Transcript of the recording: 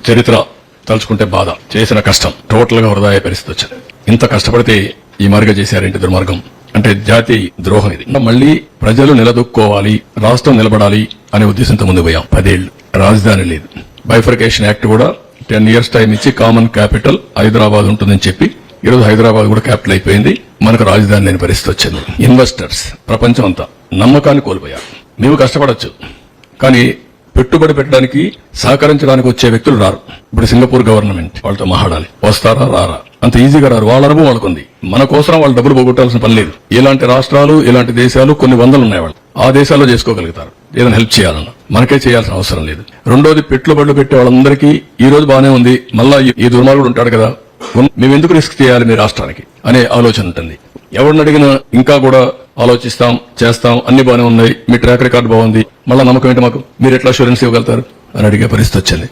చరిత్ర తలుచుకుంటే బాధ, చేసిన కష్టం టోటల్ గా వృధా అయ్యే పరిస్థితి వచ్చింది. ఇంత కష్టపడితే ఈ మార్గం చేశారేంటి దుర్మార్గం అంటే జాతి ద్రోహం. ఇది మళ్లీ ప్రజలు నిలదొక్కోవాలి, రాష్ట్రం నిలబడాలి అనే ఉద్దేశంతో ముందు పోయాం. 10 ఏళ్లు రాజధాని లేదు. బైఫర్కేషన్ యాక్ట్ కూడా 10 years టైం ఇచ్చి కామన్ క్యాపిటల్ హైదరాబాద్ ఉంటుందని చెప్పి ఈరోజు హైదరాబాద్ కూడా క్యాపిటల్ అయిపోయింది. మనకు రాజధాని లేని పరిస్థితి వచ్చింది. ఇన్వెస్టర్స్ ప్రపంచం అంతా నమ్మకాన్ని కోల్పోయారు. మేము కష్టపడొచ్చు, కానీ పెట్టుబడి పెట్టడానికి సహకరించడానికి వచ్చే వ్యక్తులు రారు. ఇప్పుడు సింగపూర్ గవర్నమెంట్ వాళ్ళతో మాట్లాడాలి, వస్తారా రారా, అంత ఈజీగా రారు. వాళ్ళ అనుభవం వాళ్ళకుంది. మన కోసం వాళ్ళు డబ్బులు పోగొట్టాల్సిన పని లేదు. ఇలాంటి రాష్ట్రాలు, ఇలాంటి దేశాలు కొన్ని వందలు ఉన్నాయి. వాళ్ళు ఆ దేశాల్లో చేసుకోగలుగుతారు ఏదైనా హెల్ప్ చేయాలన్నా. మనకే చేయాల్సిన అవసరం లేదు. రెండోది, పెట్టుబడులు పెట్టే వాళ్ళందరికీ ఈ రోజు బానే ఉంది, మళ్ళా ఈ దుర్మార్గుడు ఉంటాడు కదా, మేము ఎందుకు రిస్క్ చేయాలి మీ రాష్ట్రానికి అనే ఆలోచన ఉంటుంది. ఎవరిని అడిగినా ఇంకా కూడా ఆలోచిస్తాం, చేస్తాం, అన్ని బాగానే ఉన్నాయి, మీ ట్రాక్ రికార్డు బాగుంది, మళ్ళా నమ్మకం ఏంటి మాకు, మీరు ఎట్లా అష్యూరెన్స్ ఇవ్వగలుగుతారు అని అడిగే పరిస్థితి వచ్చింది.